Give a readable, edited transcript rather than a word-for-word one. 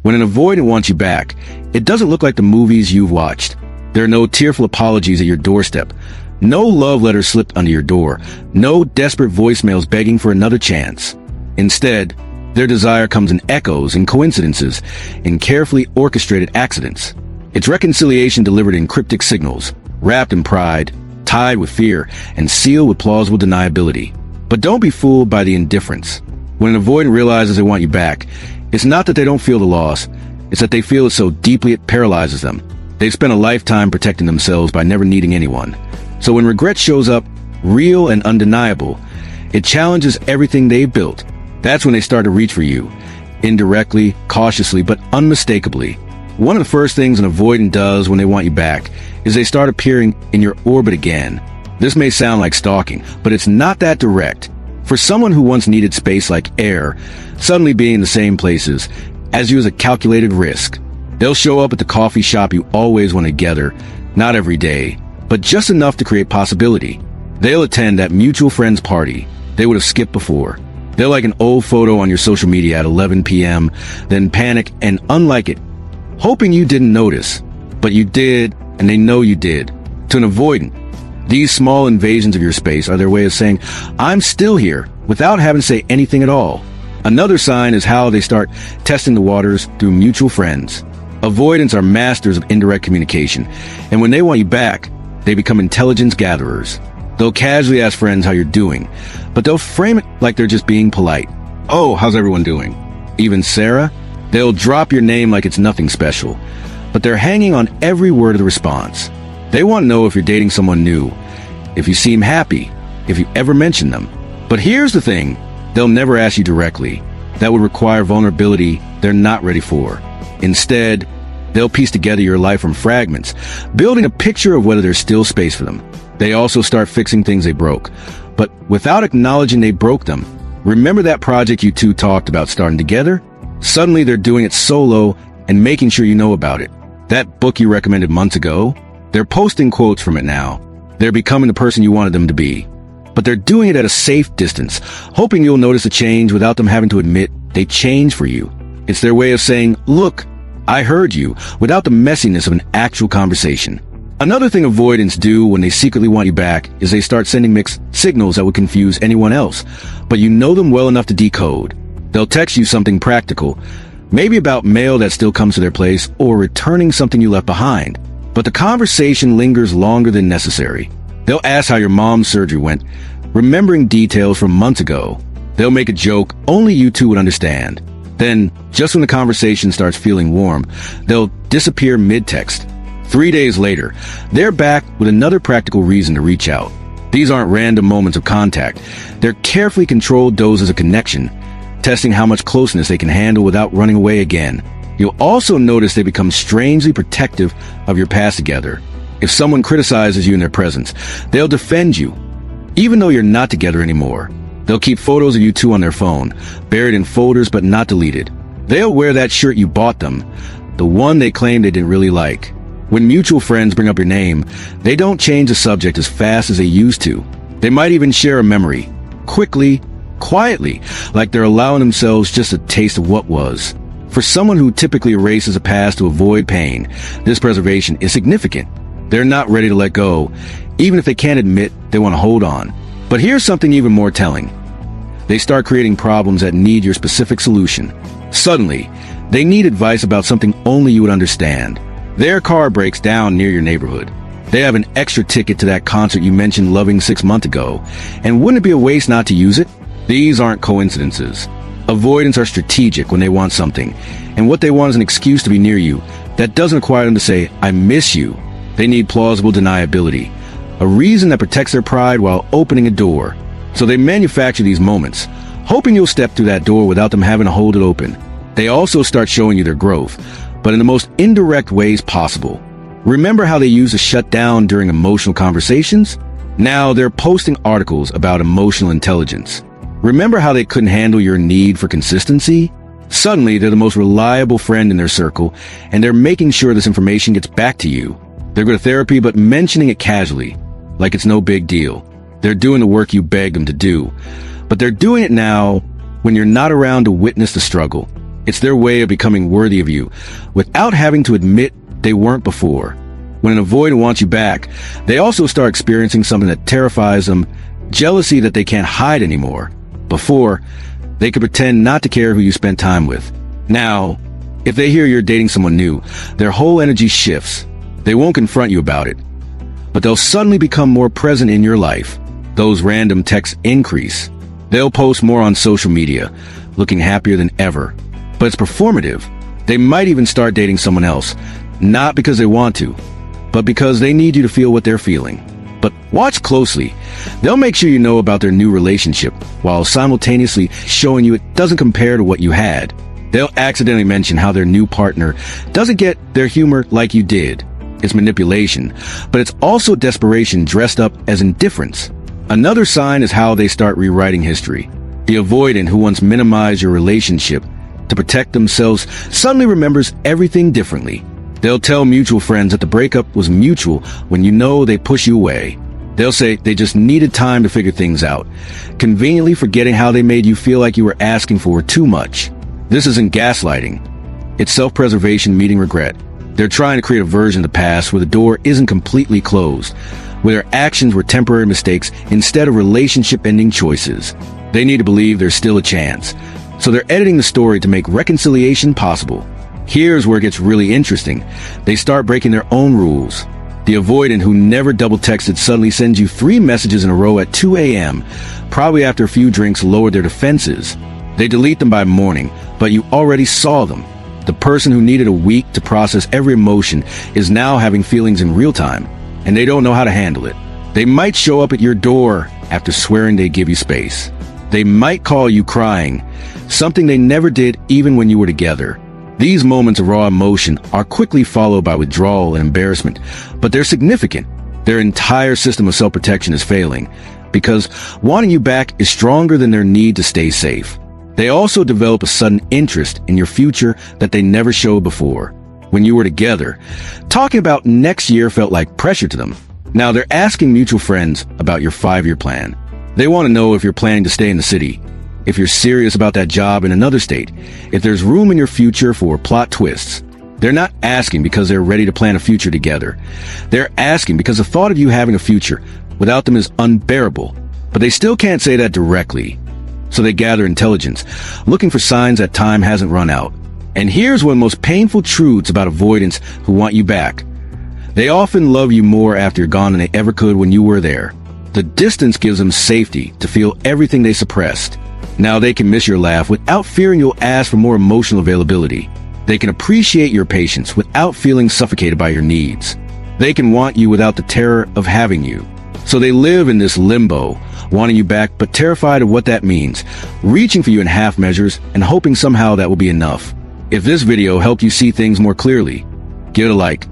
When an avoidant wants you back, it doesn't look like the movies you've watched. There are no tearful apologies at your doorstep, no love letters slipped under your door, no desperate voicemails begging for another chance. Instead, their desire comes in echoes, in coincidences, in carefully orchestrated accidents. It's reconciliation delivered in cryptic signals, wrapped in pride, tied with fear, and sealed with plausible deniability. But don't be fooled by the indifference. When an avoidant realizes they want you back, it's not that they don't feel the loss, it's that they feel it so deeply it paralyzes them. They've spent a lifetime protecting themselves by never needing anyone. So when regret shows up, real and undeniable, it challenges everything they've built. That's when they start to reach for you, indirectly, cautiously, but unmistakably. One of the first things an avoidant does when they want you back is they start appearing in your orbit again. This may sound like stalking, but it's not that direct. For someone who once needed space like air, suddenly being in the same places as you is a calculated risk. They'll show up at the coffee shop you always want together, not every day, but just enough to create possibility. They'll attend that mutual friend's party they would have skipped before. They'll like an old photo on your social media at 11 p.m., then panic and unlike it, hoping you didn't notice. But you did, and they know you did. To an avoidant, these small invasions of your space are their way of saying, I'm still here, without having to say anything at all. Another sign is how they start testing the waters through mutual friends. Avoidants are masters of indirect communication, and when they want you back, they become intelligence gatherers. They'll casually ask friends how you're doing, but they'll frame it like they're just being polite. Oh, how's everyone doing? Even Sarah? They'll drop your name like it's nothing special, but they're hanging on every word of the response. They want to know if you're dating someone new, if you seem happy, if you ever mention them. But here's the thing, they'll never ask you directly. That would require vulnerability they're not ready for. Instead, they'll piece together your life from fragments, building a picture of whether there's still space for them. They also start fixing things they broke, but without acknowledging they broke them. Remember that project you two talked about starting together? Suddenly they're doing it solo and making sure you know about it. That book you recommended months ago? They're posting quotes from it now. They're becoming the person you wanted them to be. But they're doing it at a safe distance, hoping you'll notice a change without them having to admit they changed for you. It's their way of saying, look, I heard you, without the messiness of an actual conversation. Another thing avoidants do when they secretly want you back is they start sending mixed signals that would confuse anyone else, but you know them well enough to decode. They'll text you something practical, maybe about mail that still comes to their place or returning something you left behind. But the conversation lingers longer than necessary. They'll ask how your mom's surgery went, remembering details from months ago. They'll make a joke only you two would understand. Then, just when the conversation starts feeling warm, they'll disappear mid-text. 3 days later, they're back with another practical reason to reach out. These aren't random moments of contact. They're carefully controlled doses of connection, testing how much closeness they can handle without running away again. You'll also notice they become strangely protective of your past together. If someone criticizes you in their presence, they'll defend you, even though you're not together anymore. They'll keep photos of you two on their phone, buried in folders but not deleted. They'll wear that shirt you bought them, the one they claimed they didn't really like. When mutual friends bring up your name, they don't change the subject as fast as they used to. They might even share a memory, quickly, quietly, like they're allowing themselves just a taste of what was. For someone who typically erases a past to avoid pain, this preservation is significant. They're not ready to let go, even if they can't admit they want to hold on. But here's something even more telling. They start creating problems that need your specific solution. Suddenly, they need advice about something only you would understand. Their car breaks down near your neighborhood. They have an extra ticket to that concert you mentioned loving 6 months ago, and wouldn't it be a waste not to use it? These aren't coincidences. Avoidants are strategic when they want something, and what they want is an excuse to be near you. That doesn't require them to say, I miss you. They need plausible deniability, a reason that protects their pride while opening a door. So they manufacture these moments, hoping you'll step through that door without them having to hold it open. They also start showing you their growth, but in the most indirect ways possible. Remember how they used to shut down during emotional conversations? Now they're posting articles about emotional intelligence. Remember how they couldn't handle your need for consistency? Suddenly, they're the most reliable friend in their circle, and they're making sure this information gets back to you. They're good at therapy, but mentioning it casually, like it's no big deal. They're doing the work you begged them to do, but they're doing it now when you're not around to witness the struggle. It's their way of becoming worthy of you, without having to admit they weren't before. When an avoidant wants you back, they also start experiencing something that terrifies them, jealousy that they can't hide anymore. Before, they could pretend not to care who you spent time with. Now, if they hear you're dating someone new, their whole energy shifts. They won't confront you about it, but they'll suddenly become more present in your life. Those random texts increase. They'll post more on social media, looking happier than ever. But it's performative. They might even start dating someone else, not because they want to, but because they need you to feel what they're feeling. But watch closely. They'll make sure you know about their new relationship, while simultaneously showing you it doesn't compare to what you had. They'll accidentally mention how their new partner doesn't get their humor like you did. It's manipulation, but it's also desperation dressed up as indifference. Another sign is how they start rewriting history. The avoidant who once minimized your relationship to protect themselves suddenly remembers everything differently. They'll tell mutual friends that the breakup was mutual when you know they push you away. They'll say they just needed time to figure things out, conveniently forgetting how they made you feel like you were asking for too much. This isn't gaslighting. It's self-preservation meeting regret. They're trying to create a version of the past where the door isn't completely closed, where their actions were temporary mistakes instead of relationship-ending choices. They need to believe there's still a chance, so they're editing the story to make reconciliation possible. Here's where it gets really interesting. They start breaking their own rules. The avoidant who never double-texted suddenly sends you 3 messages in a row at 2 a.m., probably after a few drinks lowered their defenses. They delete them by morning, but you already saw them. The person who needed a week to process every emotion is now having feelings in real time, and they don't know how to handle it. They might show up at your door after swearing they give you space. They might call you crying, something they never did even when you were together. These moments of raw emotion are quickly followed by withdrawal and embarrassment, but they're significant. Their entire system of self-protection is failing, because wanting you back is stronger than their need to stay safe. They also develop a sudden interest in your future that they never showed before. When you were together, talking about next year felt like pressure to them. Now they're asking mutual friends about your 5-year plan. They want to know if you're planning to stay in the city, if you're serious about that job in another state, if there's room in your future for plot twists. They're not asking because they're ready to plan a future together. They're asking because the thought of you having a future without them is unbearable, but they still can't say that directly. So they gather intelligence, looking for signs that time hasn't run out. And here's one of the most painful truths about avoidants who want you back. They often love you more after you're gone than they ever could when you were there. The distance gives them safety to feel everything they suppressed. Now they can miss your laugh without fearing you'll ask for more emotional availability. They can appreciate your patience without feeling suffocated by your needs. They can want you without the terror of having you. So they live in this limbo, wanting you back but terrified of what that means, reaching for you in half measures and hoping somehow that will be enough. If this video helped you see things more clearly, give it a like.